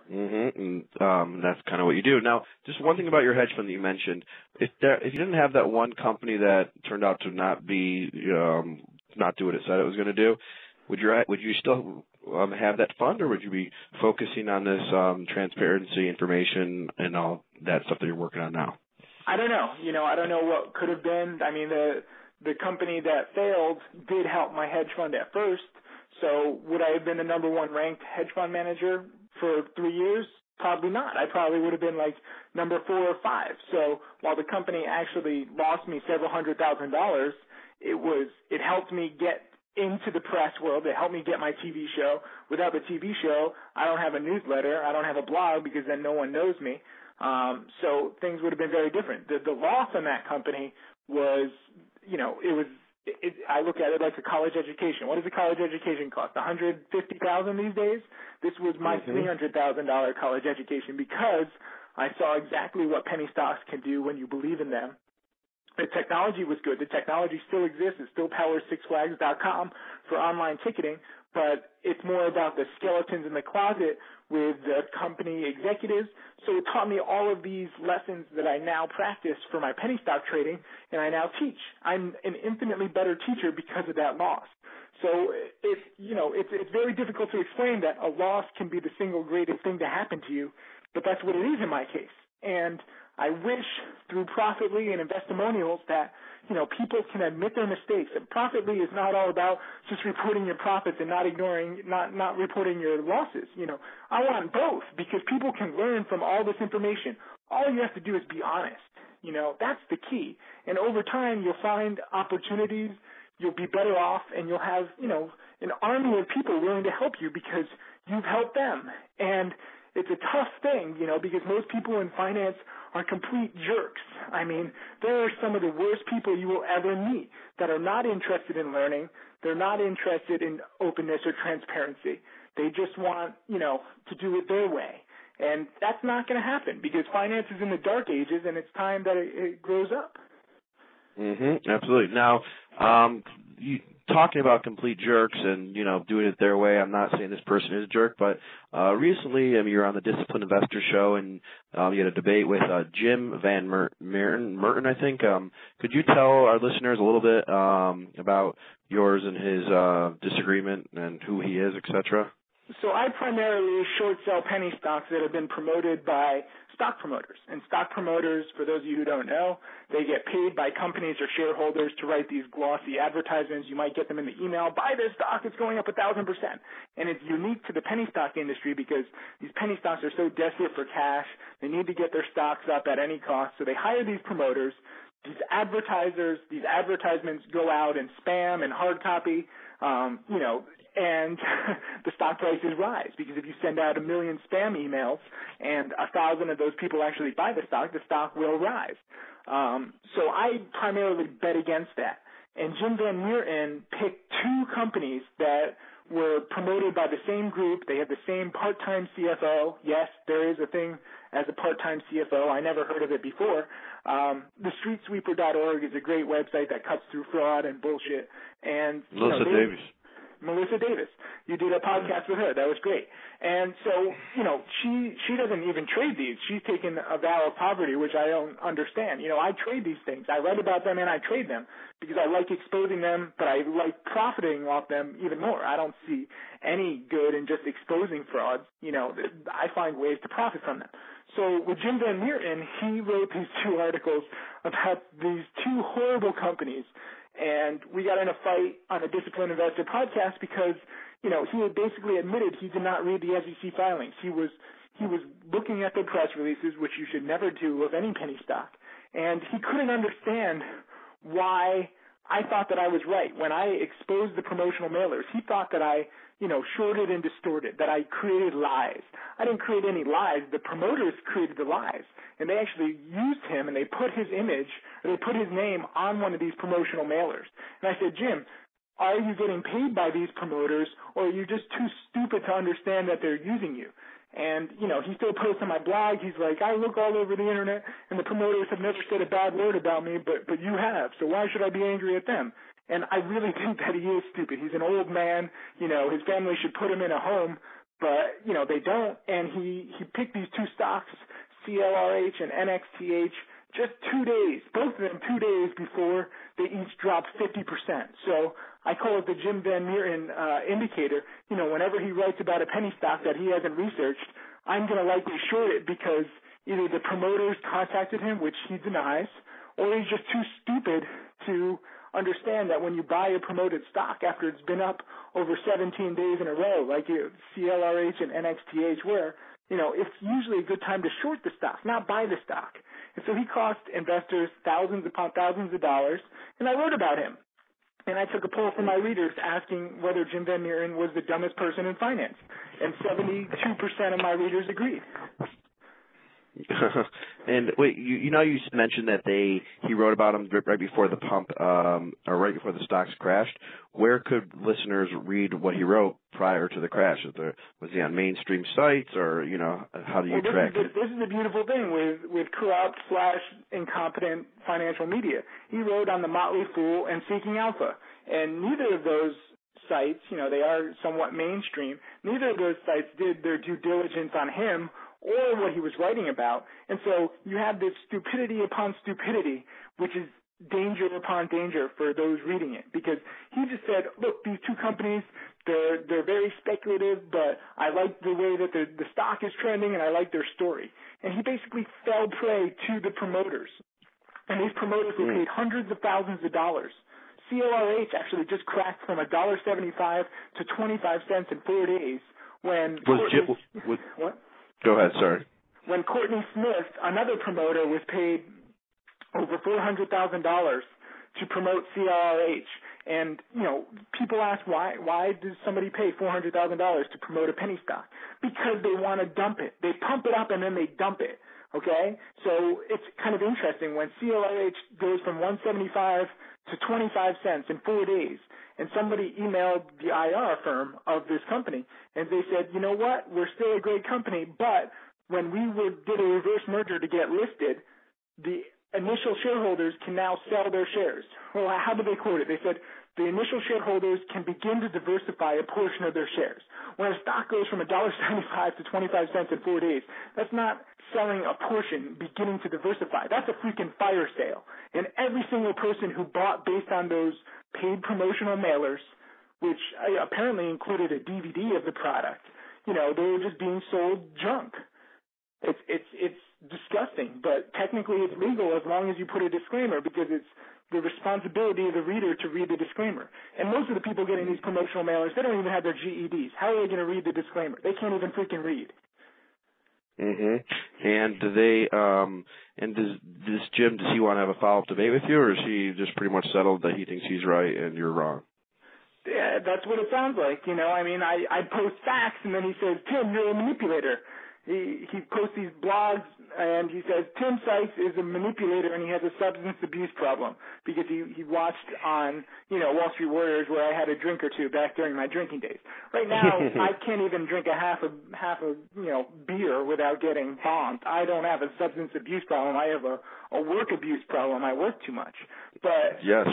And that's kind of what you do. Now, just one thing about your hedge fund that you mentioned: if you didn't have that one company that turned out to not be not do what it said it was going to do, would you still have that fund, or would you be focusing on this transparency, information, and all that stuff that you're working on now? I don't know. I don't know what could have been. I mean, the company that failed did help my hedge fund at first. So would I have been the number one ranked hedge fund manager for 3 years? Probably not. I probably would have been like number 4 or 5. So while the company actually lost me several $100,000, it helped me get into the press world. It helped me get my TV show. Without the TV show, I don't have a newsletter. I don't have a blog because then no one knows me. So things would have been very different. The loss on that company was, I look at it like a college education. What does a college education cost? $150,000 these days? This was my $300,000 college education because I saw exactly what penny stocks can do when you believe in them. The technology was good. The technology still exists. It still powers sixflags.com for online ticketing, but it's more about the skeletons in the closet with the company executives. So it taught me all of these lessons that I now practice for my penny stock trading, and I now teach. I'm an infinitely better teacher because of that loss. So it's very difficult to explain that a loss can be the single greatest thing to happen to you, but that's what it is in my case. And I wish through Profitly and Investimonials that, people can admit their mistakes. And Profitly is not all about just reporting your profits and not reporting your losses. I want both because people can learn from all this information. All you have to do is be honest. That's the key. And over time, you'll find opportunities. You'll be better off, and you'll have, an army of people willing to help you because you've helped them. And it's a tough thing, because most people in finance are complete jerks. I mean, there are some of the worst people you will ever meet that are not interested in learning. They're not interested in openness or transparency. They just want, to do it their way. And that's not going to happen because finance is in the dark ages, and it's time that it grows up. Absolutely. Now, talking about complete jerks and, doing it their way, I'm not saying this person is a jerk, but recently you were on the Disciplined Investor Show, and you had a debate with Jim Van Merton, I think. Could you tell our listeners a little bit about yours and his disagreement and who he is, et cetera? So I primarily short sell penny stocks that have been promoted by stock promoters. And stock promoters, for those of you who don't know, they get paid by companies or shareholders to write these glossy advertisements. You might get them in the email, buy this stock, it's going up 1,000%. And it's unique to the penny stock industry because these penny stocks are so desperate for cash. They need to get their stocks up at any cost. So they hire these promoters. These advertisements go out in spam and hard copy, and the stock prices rise because if you send out 1 million spam emails and 1,000 of those people actually buy the stock will rise. So I primarily bet against that. And Jim Van Meerten picked 2 companies that were promoted by the same group. They have the same part-time CFO. Yes, there is a thing as a part-time CFO. I never heard of it before. The StreetSweeper.org is a great website that cuts through fraud and bullshit. And Melissa Davis. You did a podcast with her. That was great. And so, she doesn't even trade these. She's taken a vow of poverty, which I don't understand. I trade these things. I write about them and I trade them because I like exposing them, but I like profiting off them even more. I don't see any good in just exposing frauds. I find ways to profit from them. So with Jim Van Meerten, he wrote these 2 articles about these 2 horrible companies. And we got in a fight on a Disciplined Investor podcast because, he had basically admitted he did not read the SEC filings. He was looking at the press releases, which you should never do of any penny stock. And he couldn't understand why I thought that I was right. When I exposed the promotional mailers, he thought that I, shorted and distorted, that I created lies. I didn't create any lies. The promoters created the lies. And they actually used him, and they put his image, or they put his name on one of these promotional mailers. And I said, Jim, are you getting paid by these promoters, or are you just too stupid to understand that they're using you? And, he still posts on my blog. He's like, I look all over the internet, and the promoters have never said a bad word about me, but you have. So why should I be angry at them? And I really think that he is stupid. He's an old man. His family should put him in a home. but, they don't. And he picked these two stocks, CLRH and NXTH, just 2 days, both of them 2 days before they each dropped 50%. So I call it the Jim Van Meeren indicator. Whenever he writes about a penny stock that he hasn't researched, I'm going to likely short it because either the promoters contacted him, which he denies, or he's just too stupid to understand that when you buy a promoted stock after it's been up over 17 days in a row, like CLRH and NXTH were, it's usually a good time to short the stock, not buy the stock. And so he cost investors thousands upon thousands of dollars, and I wrote about him. And I took a poll from my readers asking whether Jim Van Meeren was the dumbest person in finance, and 72% of my readers agreed. And wait, you mentioned that he wrote about him right before the pump, or right before the stocks crashed. Where could listeners read what he wrote prior to the crash? Was he on mainstream sites, or how do you track it? This is the beautiful thing with corrupt / incompetent financial media. He wrote on the Motley Fool and Seeking Alpha, and neither of those sites, they are somewhat mainstream. Neither of those sites did their due diligence on him or what he was writing about. And so you have this stupidity upon stupidity, which is danger upon danger for those reading it. Because he just said, look, these two companies, they're very speculative, but I like the way that the stock is trending and I like their story. And he basically fell prey to the promoters. And these promoters were paid hundreds of thousands of dollars. CLRH actually just cracked from $1.75 to 25 cents in 4 days when what? Go ahead, sorry. When Courtney Smith, another promoter, was paid over $400,000 to promote CLRH. And, people ask why does somebody pay $400,000 to promote a penny stock? Because they want to dump it. They pump it up and then they dump it. Okay? So it's kind of interesting when CLRH goes from 175 to 25 cents in 4 days. And somebody emailed the IR firm of this company, and they said, you know what, we're still a great company, but when we did a reverse merger to get listed, the initial shareholders can now sell their shares. Well, how did they quote it? They said, the initial shareholders can begin to diversify a portion of their shares. When a stock goes from $1.75 to 25 cents in 4 days, that's not selling a portion, beginning to diversify. That's a freaking fire sale. And every single person who bought based on those paid promotional mailers, which apparently included a DVD of the product, they were just being sold junk. It's disgusting, but technically it's legal as long as you put a disclaimer, because it's the responsibility of the reader to read the disclaimer. And most of the people getting these promotional mailers, they don't even have their GEDs. How are they going to read the disclaimer? They can't even freaking read. Mhm. And do they does Jim, does he want to have a follow-up debate with you, or is he just pretty much settled that he thinks he's right and you're wrong? Yeah, that's what it sounds like. I post facts and then he says, Tim, you're a manipulator. He posts these blogs and he says Tim Sykes is a manipulator and he has a substance abuse problem because he watched on Wall Street Warriors where I had a drink or two back during my drinking days. Right now I can't even drink a half a beer without getting bombed. I don't have a substance abuse problem. I have a work abuse problem. I work too much. But yes.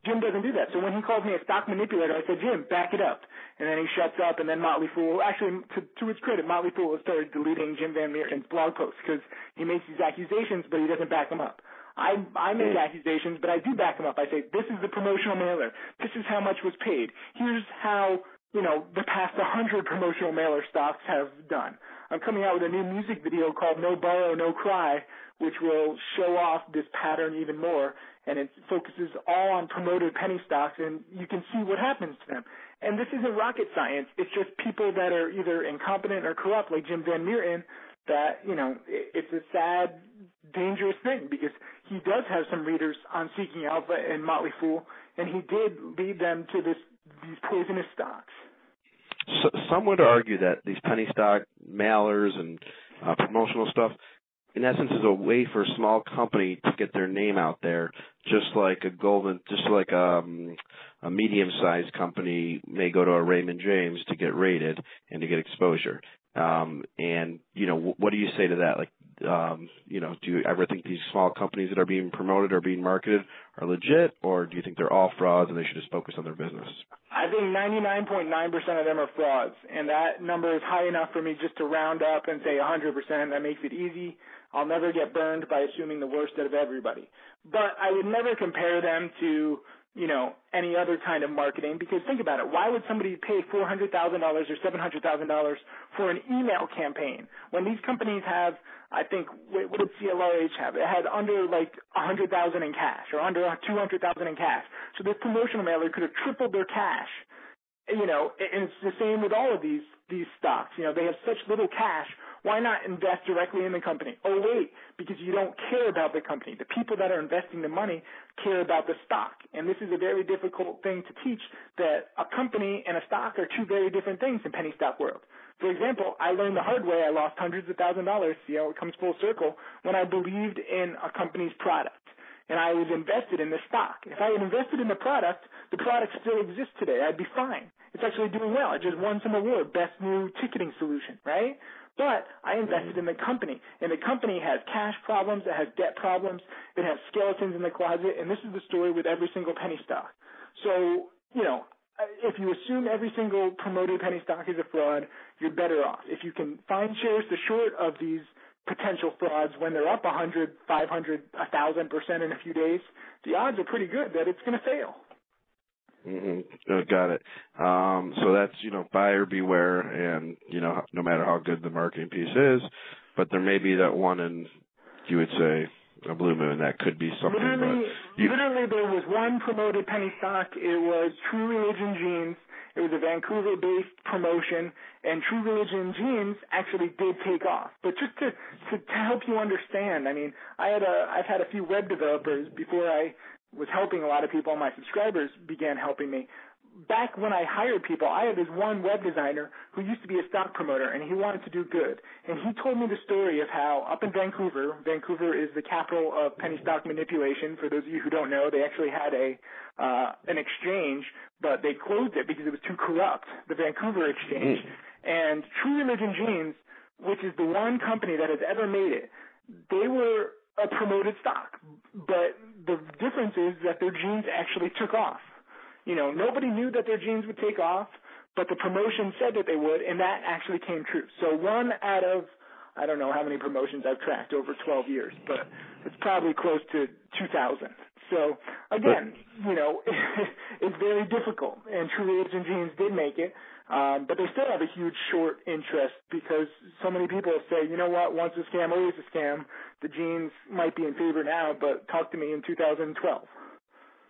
Jim doesn't do that. So when he calls me a stock manipulator, I said, Jim, back it up. And then he shuts up, and then Motley Fool, actually, to his credit, Motley Fool has started deleting Jim Van Meeren's blog posts because he makes these accusations, but he doesn't back them up. I make accusations, but I do back them up. I say, this is the promotional mailer. This is how much was paid. Here's how, the past 100 promotional mailer stocks have done. I'm coming out with a new music video called No Borrow, No Cry, which will show off this pattern even more, and it focuses all on promoted penny stocks, and you can see what happens to them. And this isn't rocket science. It's just people that are either incompetent or corrupt, like Jim Van Meeren, that, it's a sad, dangerous thing because he does have some readers on Seeking Alpha and Motley Fool, and he did lead them to these poisonous stocks. So, some would argue that these penny stock mailers and promotional stuff, in essence, is a way for a small company to get their name out there, just like a medium-sized company may go to a Raymond James to get rated and to get exposure. And what do you say to that? Like, do you ever think these small companies that are being promoted or being marketed are legit, or do you think they're all frauds and they should just focus on their business? I think 99.9% of them are frauds, and that number is high enough for me just to round up and say 100%. That makes it easy. I'll never get burned by assuming the worst out of everybody. But I would never compare them to, any other kind of marketing, because think about it. Why would somebody pay $400,000 or $700,000 for an email campaign when these companies have, I think, what did CLRH have? It had under like $100,000 in cash or under $200,000 in cash. So this promotional mailer could have tripled their cash. And it's the same with all of these stocks. They have such little cash. Why not invest directly in the company? Oh, wait, because you don't care about the company. The people that are investing the money care about the stock. And this is a very difficult thing to teach, that a company and a stock are two very different things in penny stock world. For example, I learned the hard way. I lost hundreds of $1,000s. See how it comes full circle, when I believed in a company's product. And I was invested in the stock. If I had invested in the product still exists today. I'd be fine. It's actually doing well. I just won some award, best new ticketing solution, right? But I invested in the company, and the company has cash problems, it has debt problems, it has skeletons in the closet, and this is the story with every single penny stock. So, if you assume every single promoted penny stock is a fraud, you're better off. If you can find shares to short of these potential frauds when they're up 100, 500, 1,000% in a few days, the odds are pretty good that it's going to fail. Got it. So that's, buyer beware, and, no matter how good the marketing piece is, but there may be that one in, you would say, a blue moon that could be something. Literally there was one promoted penny stock. It was True Religion Jeans. It was a Vancouver-based promotion, and True Religion Jeans actually did take off. But just to help you understand, I've had a few web developers before I was helping a lot of people, and my subscribers began helping me. Back when I hired people, I had this one web designer who used to be a stock promoter, and he wanted to do good. And he told me the story of how up in Vancouver is the capital of penny stock manipulation. For those of you who don't know, they actually had an exchange, but they closed it because it was too corrupt, the Vancouver exchange. And True Religion Jeans, which is the one company that has ever made it, they were a promoted stock, but the difference is that their jeans actually took off. Nobody knew that their jeans would take off, but the promotion said that they would, and that actually came true. So one out of, I don't know how many promotions I've tracked over 12 years, but it's probably close to 2,000. So again, it's very difficult, and True Religion Jeans did make it, but they still have a huge short interest because so many people say, you know what, once a scam, always a scam. The jeans might be in favor now, but talk to me in 2012.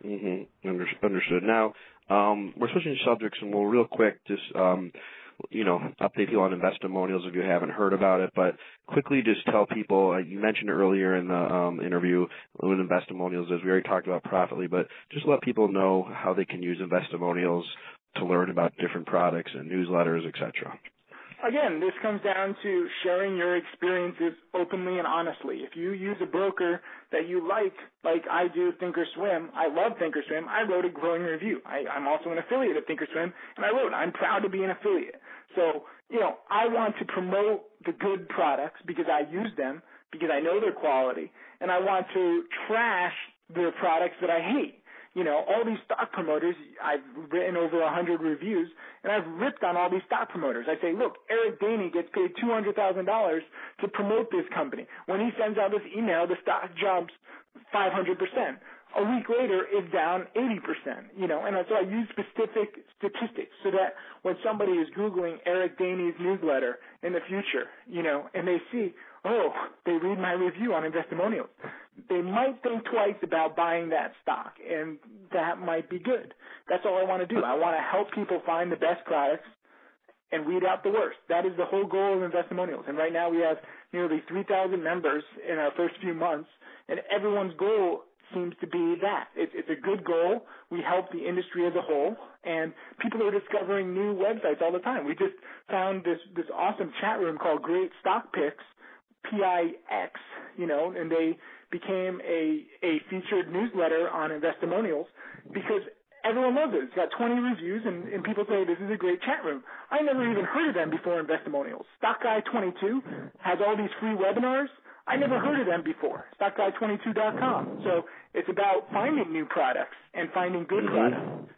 Understood. Now, we're switching subjects, and we'll real quick just, update people on Investimonials if you haven't heard about it. But quickly just tell people, you mentioned earlier in the interview with Investimonials, as we already talked about Profitly, but just let people know how they can use Investimonials to learn about different products and newsletters, etc. Again, this comes down to sharing your experiences openly and honestly. If you use a broker that you like I do Thinkorswim, I love Thinkorswim, I wrote a glowing review. I'm also an affiliate of Thinkorswim, and I wrote, I'm proud to be an affiliate. So, I want to promote the good products because I use them, because I know their quality, and I want to trash the products that I hate. All these stock promoters, I've written over 100 reviews, and I've ripped on all these stock promoters. I say, look, Eric Daney gets paid $200,000 to promote this company. When he sends out this email, the stock jumps 500%. A week later, it's down 80%, and so I use specific statistics so that when somebody is Googling Eric Daney's newsletter in the future, and they see, oh, they read my review on Investimonials, they might think twice about buying that stock, and that might be good. That's all I want to do. I want to help people find the best products and weed out the worst. That is the whole goal of Investimonials. And right now we have nearly 3,000 members in our first few months, and everyone's goal seems to be that. It's a good goal. We help the industry as a whole, and people are discovering new websites all the time. We just found this awesome chat room called Great Stock Picks, PIX, and they became a featured newsletter on Investimonials because everyone loves it. It's got 20 reviews, and people say this is a great chat room. I never even heard of them before Investimonials. Stock Guy 22 has all these free webinars. I never heard of them before, StockGuy22.com. So it's about finding new products and finding good products.